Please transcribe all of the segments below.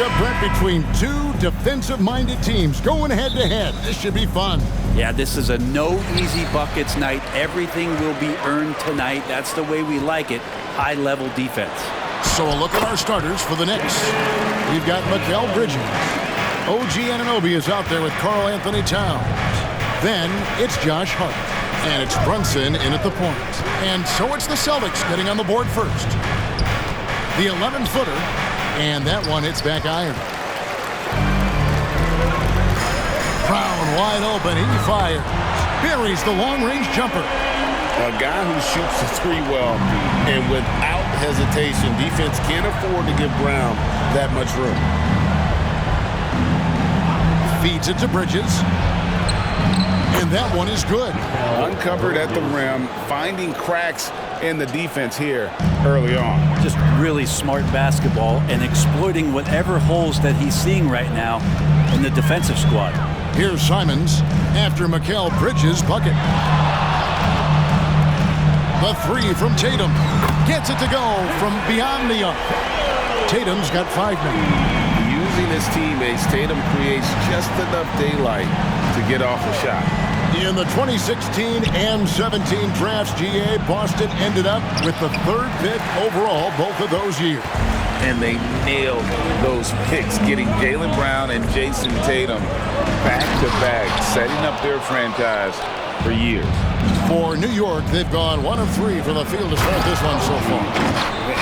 matchup, Brett, between two defensive-minded teams going head-to-head. This should be fun. Yeah, this is a no easy buckets night. Everything will be earned tonight. That's the way we like it. High-level defense. So a look at our starters for the Knicks. We've got Mikal Bridges. OG Anunoby is out there with Karl Anthony Towns. Then it's Josh Hart. And it's Brunson in at the point. And so it's the Celtics getting on the board first. The 11-footer. And that one hits back iron. Brown wide open. He fires. Buries the long-range jumper. A guy who shoots the three well, and without hesitation, defense can't afford to give Brown that much room. Feeds it to Bridges. And that one is good. Uncovered at the rim, finding cracks in the defense here early on. Just really smart basketball and exploiting whatever holes that he's seeing right now in the defensive squad. Here's Simons after Mikal Bridges' bucket. The three from Tatum. Gets it to go from beyond the arc. Tatum's got 5 men. Using his teammates, Tatum creates just enough daylight to get off a shot. In the 2016 and 17 drafts, GA, Boston ended up with the 3rd pick overall both of those years. And they nailed those picks, getting Jaylen Brown and Jayson Tatum back-to-back, setting up their franchise for years. For New York, they've gone 1 of 3 from the field to start this one so far.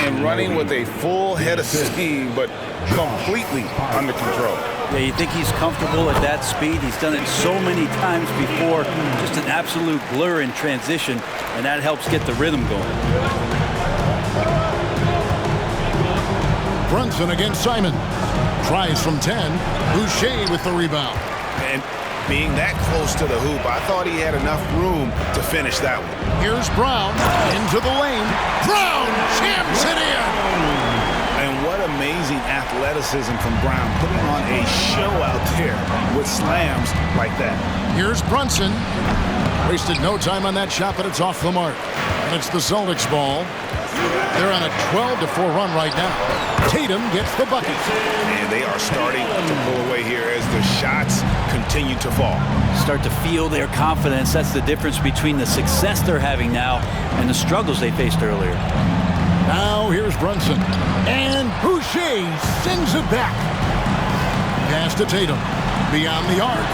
And running with a full head of steam, but completely under control. Yeah, you think he's comfortable at that speed. He's done it so many times before. Just an absolute blur in transition, and that helps get the rhythm going. Brunson against Simon. Tries from 10. Boucher with the rebound. And being that close to the hoop, I thought he had enough room to finish that one. Here's Brown into the lane. Brown jams it in. And what amazing athleticism from Brown, putting on a show out there with slams like that. Here's Brunson. Wasted no time on that shot, but it's off the mark. And it's the Celtics ball. They're on a 12-4 run right now. Tatum gets the bucket. And they are starting to pull away here as the shots continue to fall. Start to feel their confidence. That's the difference between the success they're having now and the struggles they faced earlier. Now here's Brunson. And Boucher sends it back. Pass to Tatum. Beyond the arc.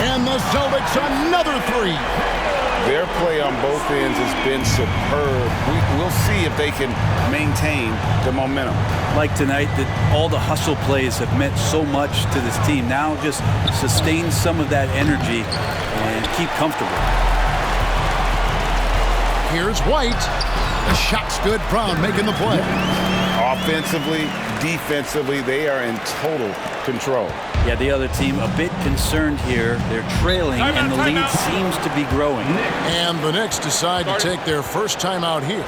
And the Celtics another 3. Their play on both ends has been superb. We'll see if they can maintain the momentum. Like tonight, that all the hustle plays have meant so much to this team. Now just sustain some of that energy and keep comfortable. Here's White. The shot's good. Brown making the play. Offensively, defensively, they are in total control. Yeah, the other team a bit concerned here. They're trailing, and the lead seems to be growing. And the Knicks decide to take their first timeout here.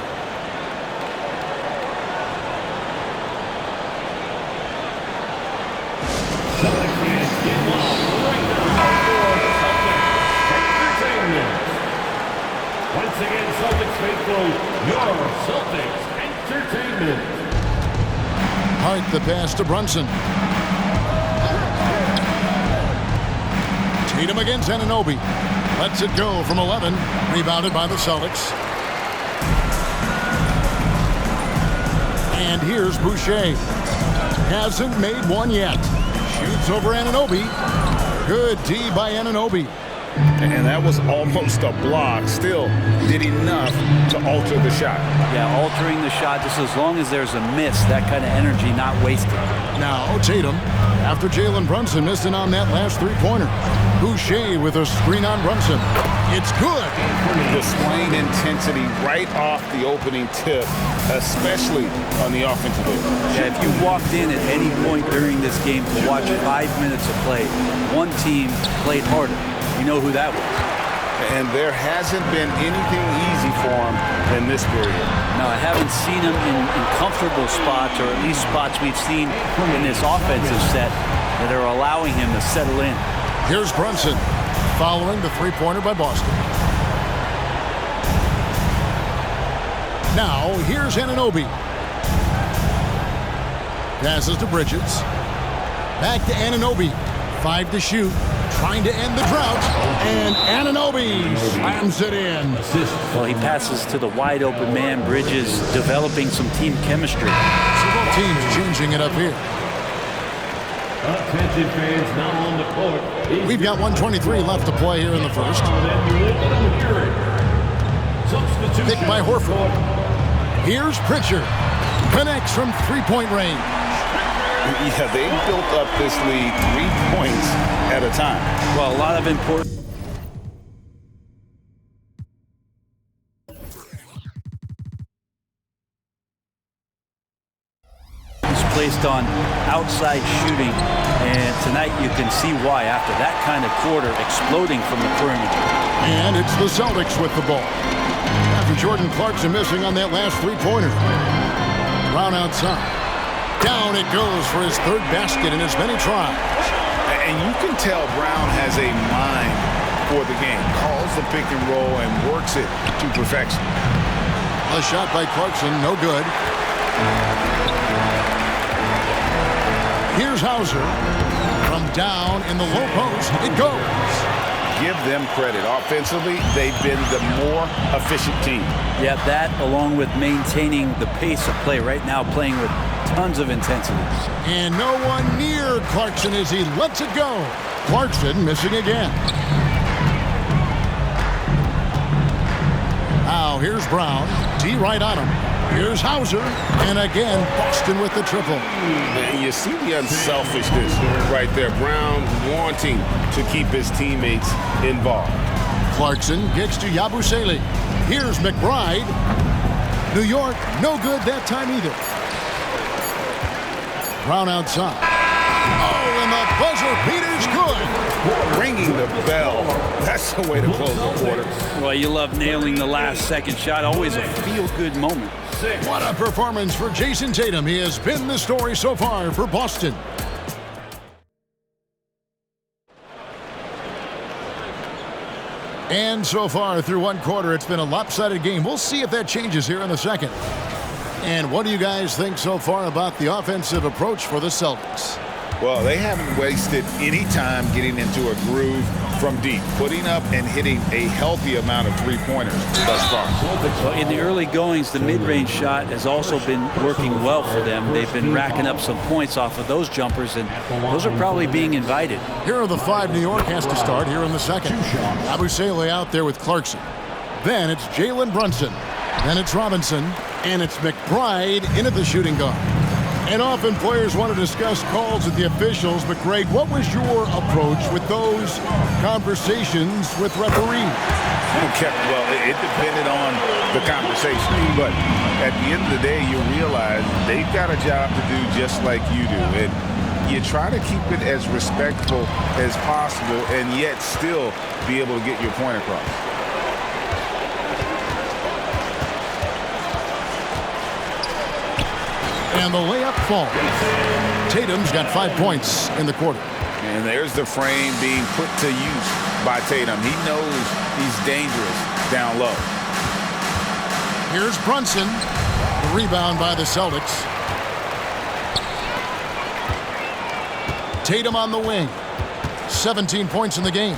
Once again, Celtics faithful, your Celtics Entertainment. Hart the pass to Brunson. Tatum against Anunoby. Lets it go from 11. Rebounded by the Celtics. And here's Boucher. Hasn't made one yet. Shoots over Anunoby. Good D by Anunoby. And that was almost a block. Still did enough to alter the shot. Yeah, altering the shot just as long as there's a miss, that kind of energy not wasted. Now Tatum, after Jalen Brunson missing on that last three-pointer. Boucher with a screen on Brunson. It's good. Displaying intensity right off the opening tip, especially on the offensive end. Yeah, if you walked in at any point during this game to watch 5 minutes of play, one team played harder. You know who that was. And there hasn't been anything easy for him in this period. No, I haven't seen him in comfortable spots, or at least spots we've seen in this offensive set that are allowing him to settle in. Here's Brunson following the three-pointer by Boston. Now here's Anunoby. Passes to Bridges. Back to Anunoby. 5 to shoot. Trying to end the drought. And Anunoby slams it in. Well, he passes to the wide open man. Bridges developing some team chemistry. So both teams changing it up here. Attention fans, now on the court. We've got 1:23 left to play here in the first. Picked by Horford. Here's Pritchard. Connects from three-point range. Yeah, they built up this lead 3 points at a time. Well, a lot of important placed on outside shooting, and tonight you can see why after that kind of quarter, exploding from the perimeter. And it's the Celtics with the ball. After Jordan Clarkson missing on that last three-pointer. Brown outside. Down it goes for his third basket in as many tries. And you can tell Brown has a mind for the game. Calls the pick and roll and works it to perfection. A shot by Clarkson, no good. Here's Hauser. From down in the low post, it goes. Give them credit. Offensively, they've been the more efficient team. Yeah, that along with maintaining the pace of play right now, playing with tons of intensity. And no one near Clarkson as he lets it go. Clarkson missing again. Now here's Brown. D right on him. Here's Hauser. And again, Boston with the triple. And you see the unselfishness right there. Brown wanting to keep his teammates involved. Clarkson gets to Yabusele. Here's McBride. New York, no good that time either. Brown outside. Oh, and the buzzer beater's good. Ringing the bell. That's the way to close the quarter. Well, you love nailing the last second shot. Always a feel-good moment. What a performance for Jayson Tatum. He has been the story so far for Boston. And so far through one quarter, it's been a lopsided game. We'll see if that changes here in a second. And what do you guys think so far about the offensive approach for the Celtics? Well, they haven't wasted any time getting into a groove from deep, putting up and hitting a healthy amount of three-pointers thus far. Well, in the early goings, the mid-range shot has also been working well for them. They've been racking up some points off of those jumpers, and those are probably being invited. Here are the 5 New York has to start here in the second. Yabusele out there with Clarkson. Then it's Jalen Brunson. Then it's Robinson. And it's McBride in at the shooting guard. And often players want to discuss calls at the officials, but Greg, what was your approach with those conversations with referees? Well, it depended on the conversation, but at the end of the day, you realize they've got a job to do just like you do. And you try to keep it as respectful as possible and yet still be able to get your point across. And the layup falls. Tatum's got 5 points in the quarter. And there's the frame being put to use by Tatum. He knows he's dangerous down low. Here's Brunson. The rebound by the Celtics. Tatum on the wing. 17 points in the game.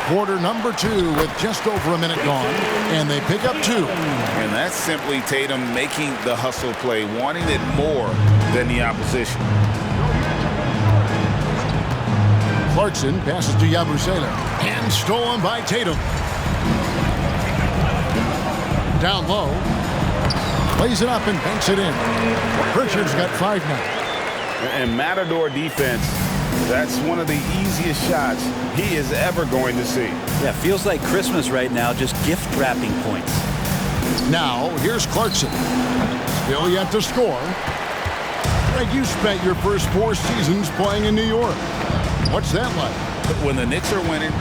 Quarter number 2 with just over a minute gone, and they pick up 2. And that's simply Tatum making the hustle play, wanting it more than the opposition. Clarkson passes to Yabusele, and stolen by Tatum. Down low, plays it up and banks it in. Pritchard's got 5 now. And Matador defense, that's one of the easiest shots he is ever going to see. Yeah, feels like Christmas right now, just gift wrapping points. Now, here's Clarkson. Still yet to score. Greg, you spent your first 4 seasons playing in New York. What's that like? When the Knicks are winning,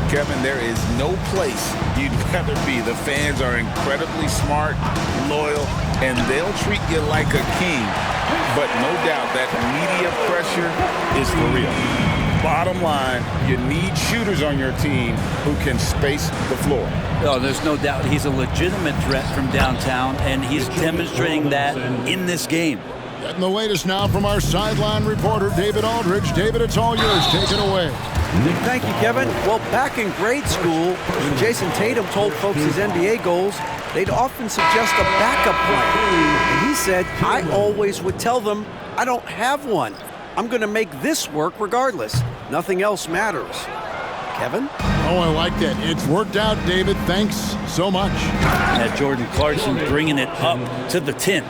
Kevin, there is no place you'd rather be. The fans are incredibly smart, loyal, and they'll treat you like a king. But no doubt that media pressure is for real. Bottom line, you need shooters on your team who can space the floor. Oh, there's no doubt he's a legitimate threat from downtown, and he's demonstrating that in this game. Getting the latest now from our sideline reporter, David Aldridge. David, it's all yours. Take it away. Thank you, Kevin. Well, back in grade school, when Jayson Tatum told folks his NBA goals, they'd often suggest a backup plan. And he said, I always would tell them, I don't have one. I'm going to make this work regardless. Nothing else matters. Kevin? Oh, I like that. It's worked out, David. Thanks so much. Jordan Clarkson bringing it up to the 10.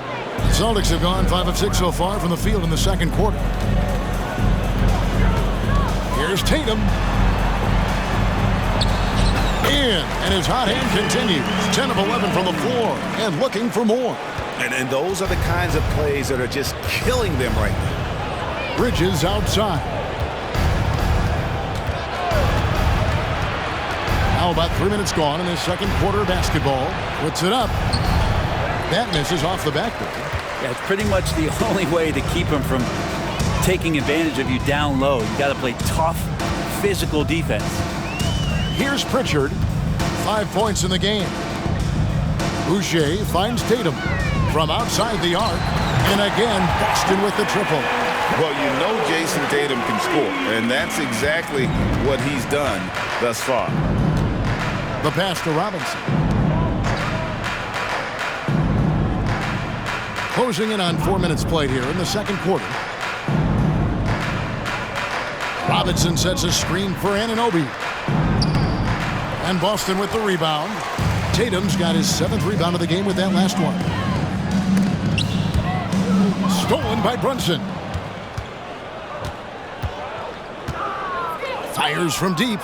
Celtics have gone 5 of 6 so far from the field in the second quarter. Here's Tatum. And his hot hand continues. 10 of 11 from the floor and looking for more. And those are the kinds of plays that are just killing them right now. Bridges outside. Now about 3 minutes gone in the second quarter of basketball. Puts it up. That misses off the backboard. Yeah, it's pretty much the only way to keep him from taking advantage of you down low. You got to play tough, physical defense. Here's Pritchard. 5 points in the game. Boucher finds Tatum from outside the arc. And again, Boston with the triple. Well, you know Jayson Tatum can score, and that's exactly what he's done thus far. The pass to Robinson. Closing in on 4 minutes played here in the second quarter. Robinson sets a screen for Anunoby. And Boston with the rebound. Tatum's got his 7th rebound of the game with that last one. Stolen by Brunson. Fires from deep.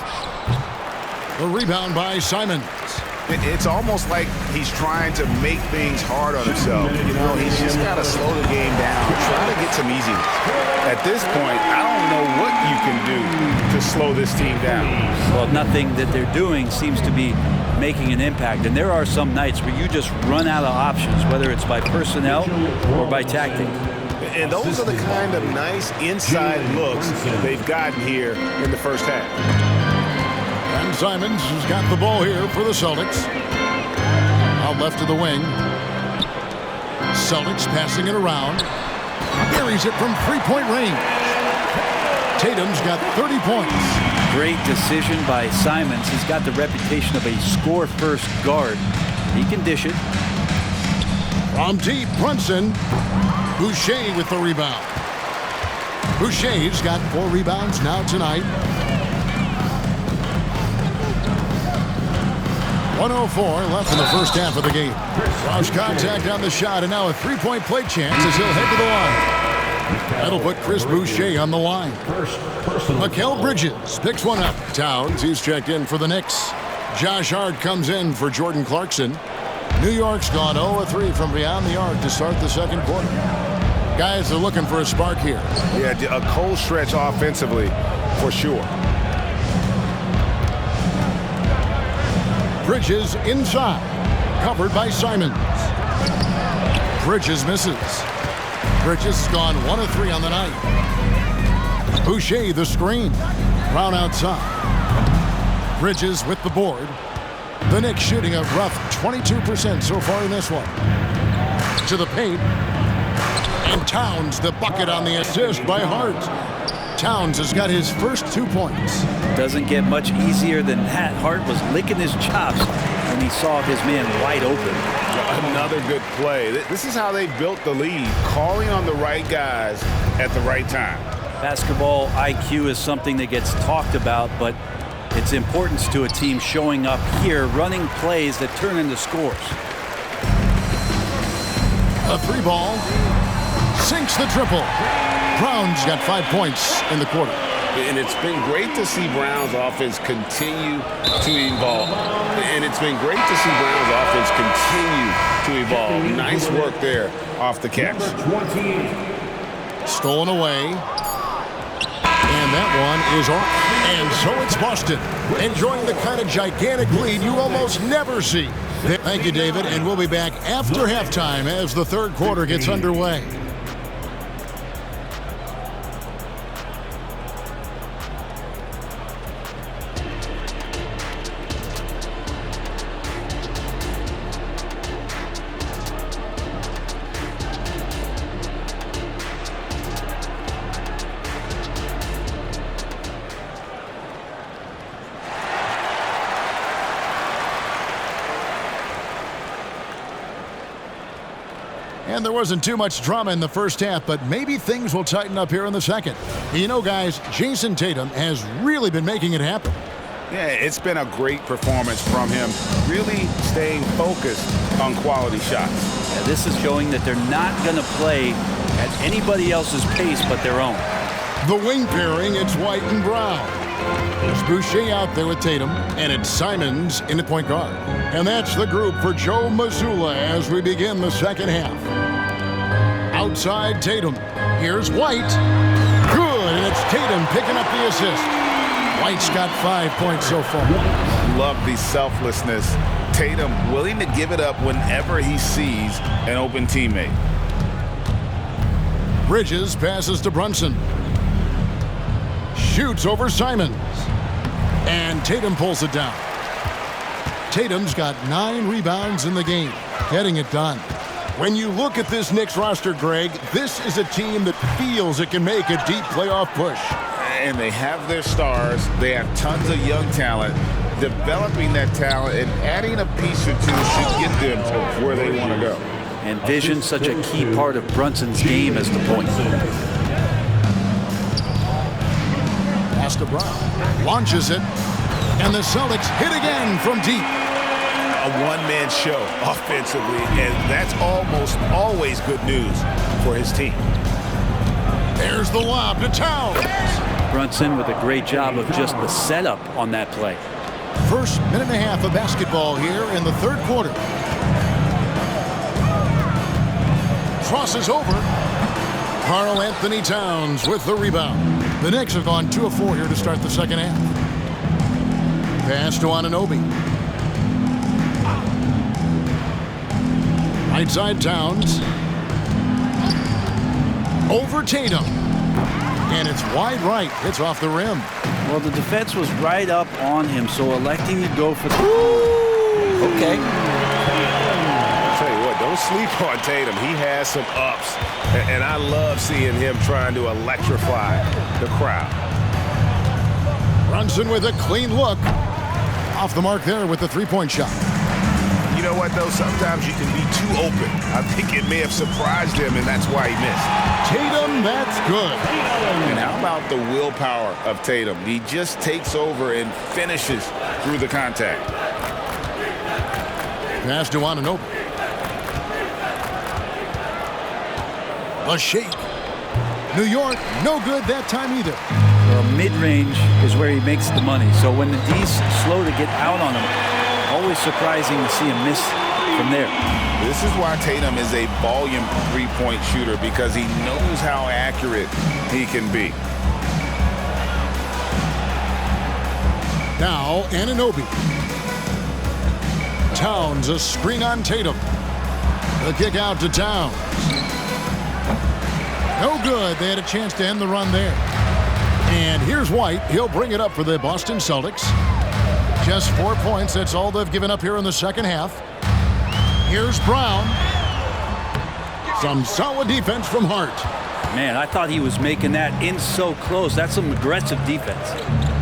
The rebound by Simons. It's almost like he's trying to make things hard on himself. You know, he's just got to slow the game down, try to get some easiness. At this point, I don't know what you can do to slow this team down. Well, nothing that they're doing seems to be making an impact. And there are some nights where you just run out of options, whether it's by personnel or by tactic. And those are the kind of nice inside looks they've gotten here in the first half. And Simons has got the ball here for the Celtics. Out left of the wing. Celtics passing it around. Buries it from three-point range. Tatum's got 30 points. Great decision by Simons. He's got the reputation of a score-first guard. He can dish it. From deep, Brunson. Boucher with the rebound. Boucher's got 4 rebounds now tonight. 1:04 left in the first half of the game. Cross contact on the shot, and now a three-point play chance as he'll head to the line. That'll put Chris Boucher on the line. Mikal Bridges picks one up. Towns, he's checked in for the Knicks. Josh Hart comes in for Jordan Clarkson. New York's gone 0-3 from beyond the arc to start the second quarter. Guys are looking for a spark here. Yeah, a cold stretch offensively for sure. Bridges inside, covered by Simons. Bridges misses. Bridges has gone 1-3 on the night. Boucher the screen. Brown outside. Bridges with the board. The Knicks shooting a rough 22% so far in this one. To the paint. And Towns the bucket on the assist by Hart. Towns has got his first 2 points. Doesn't get much easier than that. Hart was licking his chops when he saw his man wide open. Another good play. This is how they built the lead, calling on the right guys at the right time. Basketball IQ is something that gets talked about, but its importance to a team showing up here, running plays that turn into scores. A 3-ball. Sinks the triple. Brown's got 5 points in the quarter. And it's been great to see Brown's offense continue to evolve. And it's been great to see Brown's offense continue to evolve. Nice work there off the catch. Stolen away. And that one is off. And so it's Boston, enjoying the kind of gigantic lead you almost never see. Thank you, David, and we'll be back after halftime as the third quarter gets underway. And there wasn't too much drama in the first half, but maybe things will tighten up here in the second. You know, guys, Jayson Tatum has really been making it happen. Yeah, it's been a great performance from him, really staying focused on quality shots. Yeah, this is showing that they're not going to play at anybody else's pace but their own. The wing pairing, it's White and Brown. There's Boucher out there with Tatum, and it's Simons in the point guard. And that's the group for Joe Mazzulla as we begin the second half. Outside Tatum. Here's White. Good, and it's Tatum picking up the assist. White's got 5 points so far. Love the selflessness. Tatum willing to give it up whenever he sees an open teammate. Bridges passes to Brunson. Shoots over Simons. And Tatum pulls it down. Tatum's got 9 rebounds in the game, getting it done. When you look at this Knicks roster, Greg, this is a team that feels it can make a deep playoff push. And they have their stars. They have tons of young talent. Developing that talent and adding a piece or two should get them to where they want to go. And vision, such a key part of Brunson's game as the point. Pass to Brown. Launches it. And the Celtics hit again from deep. A one-man show offensively, and that's almost always good news for his team. There's the lob to Towns. Brunson with a great job of just the setup on that play. First minute and a half of basketball here in the third quarter. Crosses over. Karl Anthony Towns with the rebound. The Knicks have gone 2 of 4 here to start the second half. Pass to Anunoby. Right side Towns. Over Tatum. And it's wide right. Hits off the rim. Well, the defense was right up on him, so electing to go for the... Okay. I'll tell you what, don't sleep on Tatum. He has some ups, and I love seeing him trying to electrify the crowd. Brunson with a clean look. Off the mark there with the three-point shot. You know what, though? Sometimes you can be too open. I think it may have surprised him, and that's why he missed. Tatum, that's good. And how about the willpower of Tatum? He just takes over and finishes through the contact. Pass to Anunoby. A shake. New York, no good that time either. Well, mid-range is where he makes the money. So when the D's slow to get out on him, always surprising to see him miss from there. This is why Tatum is a volume three-point shooter, because he knows how accurate he can be. Now, Anunoby. Towns, a screen on Tatum. The kick out to Towns. No good. They had a chance to end the run there. And here's White. He'll bring it up for the Boston Celtics. Just 4 points. That's all they've given up here in the second half. Here's Brown. Some solid defense from Hart. Man, I thought he was making that in so close. That's some aggressive defense.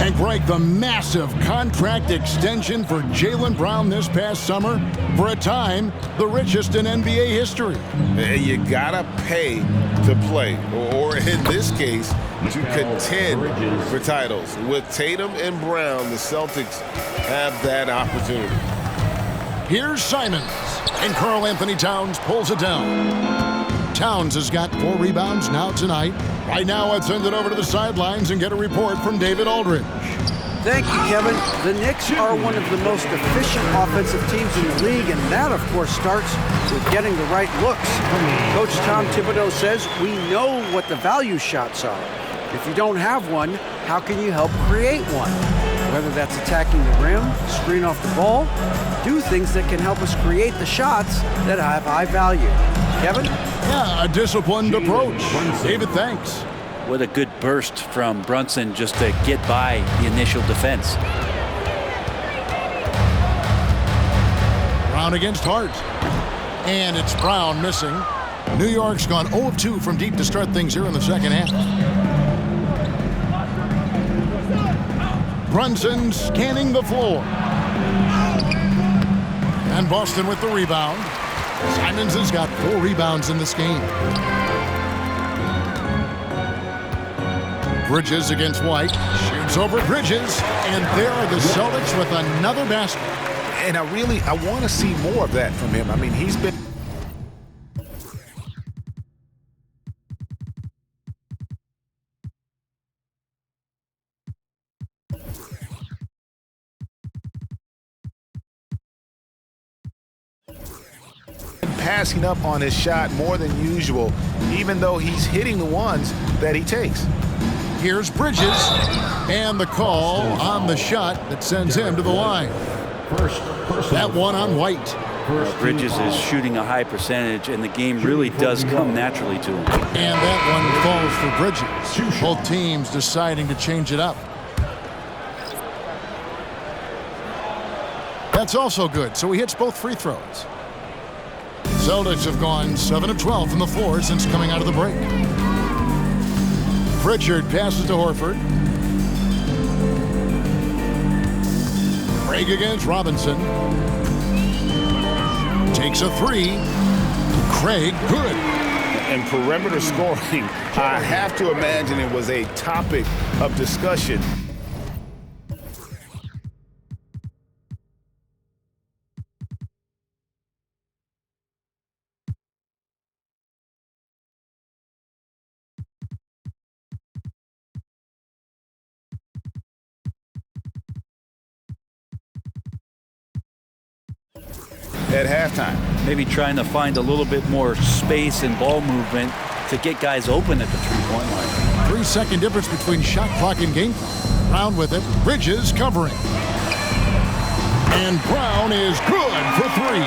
And Greg, the massive contract extension for Jaylen Brown this past summer. For a time, the richest in NBA history. You gotta pay to play, or in this case, to contend for titles. With Tatum and Brown, the Celtics have that opportunity. Here's Simons, and Karl Anthony Towns pulls it down. Towns has got 4 rebounds now tonight. Right now, let's send it over to the sidelines and get a report from David Aldridge. Thank you, Kevin. The Knicks are one of the most efficient offensive teams in the league, and that, of course, starts with getting the right looks. Coach Tom Thibodeau says we know what the value shots are. If you don't have one, how can you help create one? Whether that's attacking the rim, screen off the ball, do things that can help us create the shots that have high value. Kevin? Yeah, a disciplined approach. David, thanks. What a good burst from Brunson just to get by the initial defense. Brown against Hart. And it's Brown missing. New York's gone 0 of 2 from deep to start things here in the second half. Brunson scanning the floor. And Boston with the rebound. Simons has got 4 rebounds in this game. Bridges against White. Shoots over Bridges. And there are the Celtics with another basket. And I want to see more of that from him. I mean, he's been... passing up on his shot more than usual, even though he's hitting the ones that he takes. Here's Bridges, and the call on the shot that sends him to the line. That one on White. Bridges is shooting a high percentage, and the game really does come naturally to him. And that one falls for Bridges. Both teams deciding to change it up. That's also good, so he hits both free throws. Celtics have gone 7 of 12 from the floor since coming out of the break. Pritchard passes to Horford. Craig against Robinson. Takes a 3. Craig, good. And perimeter scoring, I have to imagine it was a topic of discussion. At halftime. Maybe trying to find a little bit more space and ball movement to get guys open at the three-point line. 3-second difference between shot clock and game clock. Brown with it. Bridges covering. And Brown is good for 3.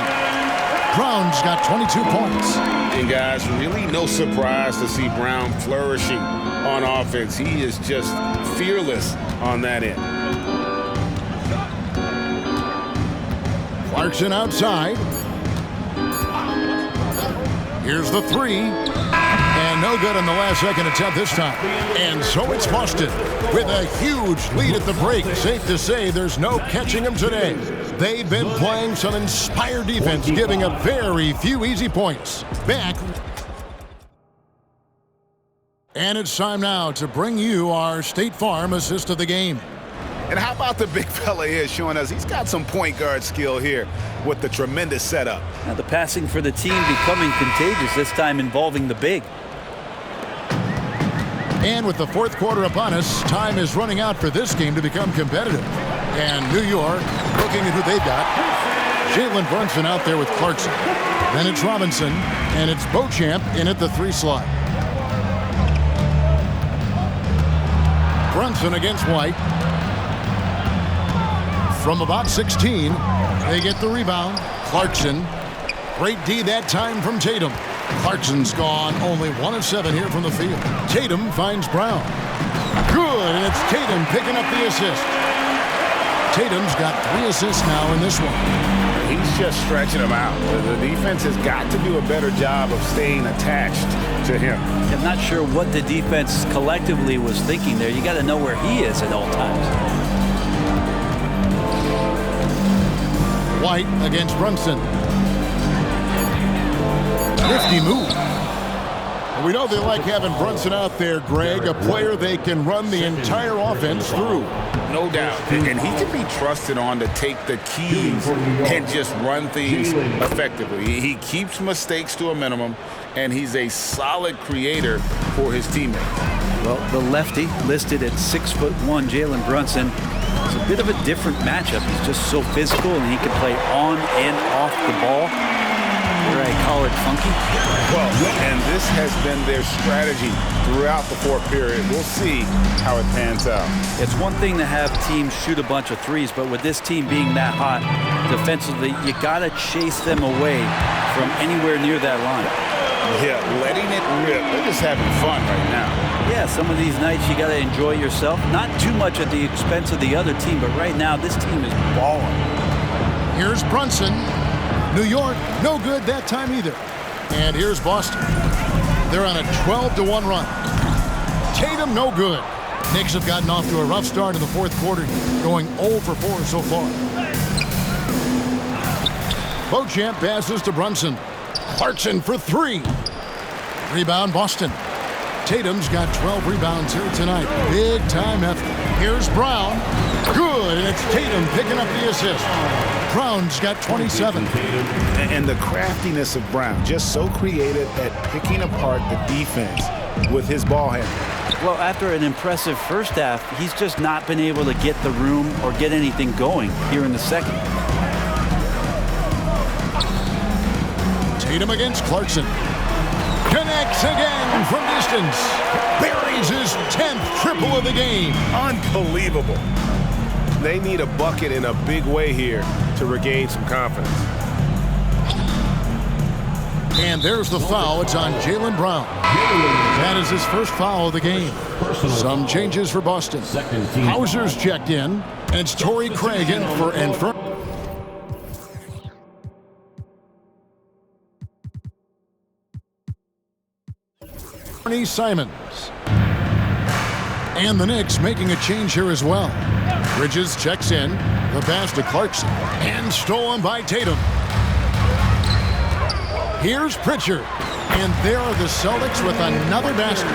Brown's got 22 points. And guys, really no surprise to see Brown flourishing on offense. He is just fearless on that end. Clarkson outside. Here's the 3. And no good on the last second attempt this time. And so it's Boston with a huge lead at the break. Safe to say there's no catching them today. They've been playing some inspired defense, giving up very few easy points. Back. And it's time now to bring you our State Farm assist of the game. And how about the big fella here showing us he's got some point guard skill here with the tremendous setup. Now the passing for the team becoming contagious, this time involving the big. And with the fourth quarter upon us, time is running out for this game to become competitive. And New York looking at who they've got. Jalen Brunson out there with Clarkson. Then it's Robinson, and it's Beauchamp in at the 3 slot. Brunson against White. From about 16, they get the rebound. Clarkson. Great D that time from Tatum. Clarkson's gone only 1 of 7 here from the field. Tatum finds Brown. Good, and it's Tatum picking up the assist. Tatum's got 3 assists now in this one. He's just stretching him out. The defense has got to do a better job of staying attached to him. I'm not sure what the defense collectively was thinking there. You got to know where he is at all times. White against Brunson. Nifty move. And we know they like having Brunson out there, Greg, a player they can run the entire offense through. No doubt. And he can be trusted on to take the keys and just run things effectively. He keeps mistakes to a minimum, and he's a solid creator for his teammates. Well, the lefty listed at 6'1", Jalen Brunson. It's a bit of a different matchup. He's just so physical, and he can play on and off the ball. Where I call it funky. Well, and this has been their strategy throughout the fourth period. We'll see how it pans out. It's one thing to have teams shoot a bunch of threes, but with this team being that hot defensively, you got to chase them away from anywhere near that line. Yeah, letting it rip. They're just having fun right now. Yeah, some of these nights you got to enjoy yourself. Not too much at the expense of the other team, but right now this team is balling. Here's Brunson. New York, no good that time either. And here's Boston. They're on a 12-1 run. Tatum, no good. Knicks have gotten off to a rough start in the fourth quarter, going 0 for 4 so far. Beauchamp passes to Brunson. Clarkson for three. Rebound, Boston. Tatum's got 12 rebounds here tonight. Big time effort. Here's Brown. Good, and it's Tatum picking up the assist. Brown's got 27. And the craftiness of Brown, just so creative at picking apart the defense with his ball handling. Well, after an impressive first half, he's just not been able to get the room or get anything going here in the second. Tatum against Clarkson. Connects again from distance. Buries his 10th triple of the game. Unbelievable. They need a bucket in a big way here to regain some confidence. And there's the foul. It's on Jaylen Brown. That is his first foul of the game. Some changes for Boston. Hauser's checked in, and it's Torrey Craig in for Ernie Simons. And the Knicks making a change here as well. Bridges checks in. The pass to Clarkson. And stolen by Tatum. Here's Pritchard. And there are the Celtics with another basket.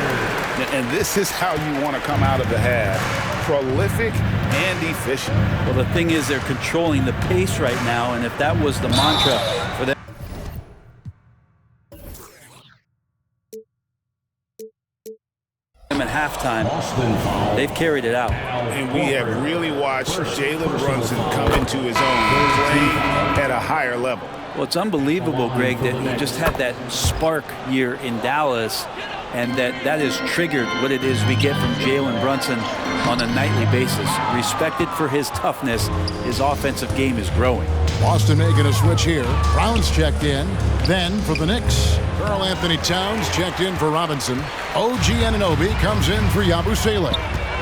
And this is how you want to come out of the half. Prolific and efficient. Well, the thing is they're controlling the pace right now, and if that was the mantra for them. At halftime, they've carried it out. And we have really watched Jalen Brunson come into his own, playing at a higher level. Well, it's unbelievable, Greg, that he just had that spark year in Dallas, and that has triggered what it is we get from Jalen Brunson on a nightly basis. Respected for his toughness, his offensive game is growing. Boston making a switch here. Brown's checked in. Then for the Knicks, Karl Anthony Towns checked in for Robinson. OG Anunoby comes in for Yabusele.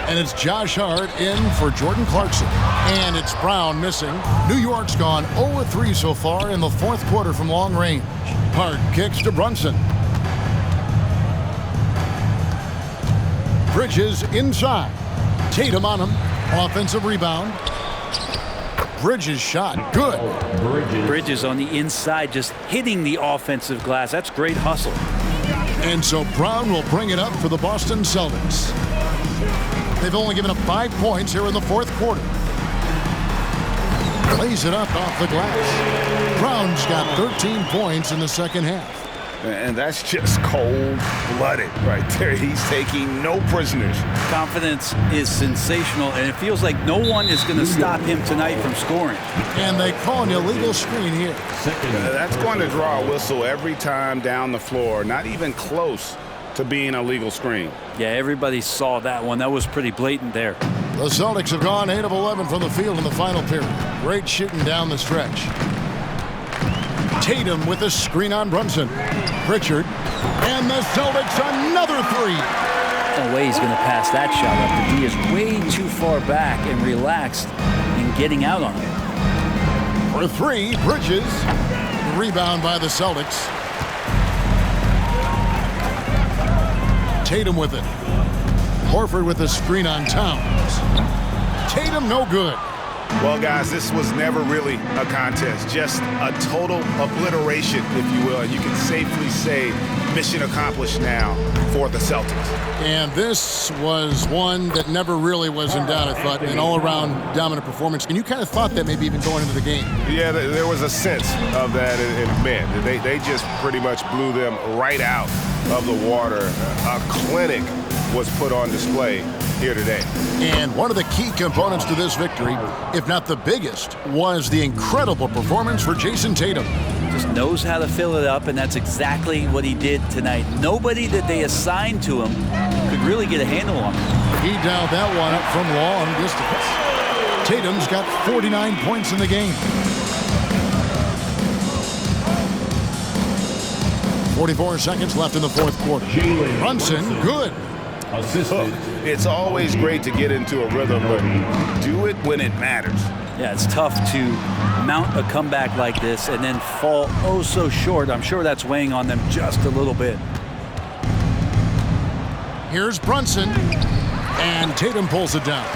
And it's Josh Hart in for Jordan Clarkson. And it's Brown missing. New York's gone 0-3 so far in the fourth quarter from long range. Hart kicks to Brunson. Bridges inside. Tatum on him. Offensive rebound. Bridges shot. Good. Bridges on the inside, just hitting the offensive glass. That's great hustle. And so Brown will bring it up for the Boston Celtics. They've only given up 5 points here in the fourth quarter. Lays it up off the glass. Brown's got 13 points in the second half. And that's just cold-blooded right there. He's taking no prisoners. Confidence is sensational, and it feels like no one is going to stop him tonight from scoring. And they call an illegal screen here. That's going to draw a whistle every time down the floor. Not even close to being a legal screen. Yeah, everybody saw that one. That was pretty blatant there. The Celtics have gone 8 of 11 from the field in the final period. Great shooting down the stretch. Tatum with a screen on Brunson. Pritchard. And the Celtics another three. No way he's going to pass that shot up. The D is way too far back and relaxed in getting out on it. For three, Bridges. Rebound by the Celtics. Tatum with it. Horford with a screen on Towns. Tatum no good. Well, guys, this was never really a contest, just a total obliteration, if you will. And you can safely say mission accomplished now for the Celtics. And this was one that never really was in doubt, I thought, an all-around dominant performance. And you kind of thought that maybe even going into the game. Yeah, there was a sense of that, and man, they just pretty much blew them right out of the water. A clinic was put on display here today. And one of the key components to this victory, if not the biggest, was the incredible performance for Jayson Tatum. Just knows how to fill it up, and that's exactly what he did tonight. Nobody that they assigned to him could really get a handle on him. He dialed that one up from long distance. Tatum's got 49 points in the game. 44 seconds left in the fourth quarter. Brunson, good. Look, it's always great to get into a rhythm, but do it when it matters. Yeah, it's tough to mount a comeback like this and then fall oh so short. I'm sure that's weighing on them just a little bit. Here's Brunson, and Tatum pulls it down.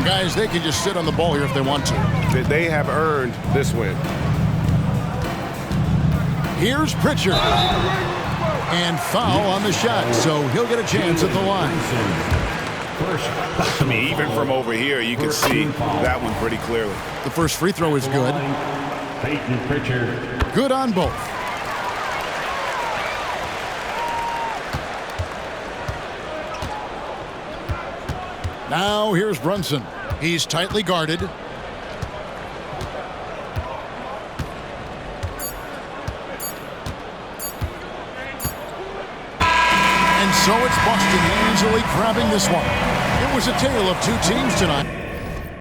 Guys, they can just sit on the ball here if they want to. They have earned this win. Here's Pritchard. And foul on the shot, so he'll get a chance at the line. I mean, even from over here, you can see that one pretty clearly. The first free throw is good. Peyton Pritchard. Good on both. Now here's Brunson. He's tightly guarded. And so it's Boston easily grabbing this one. It was a tale of two teams tonight.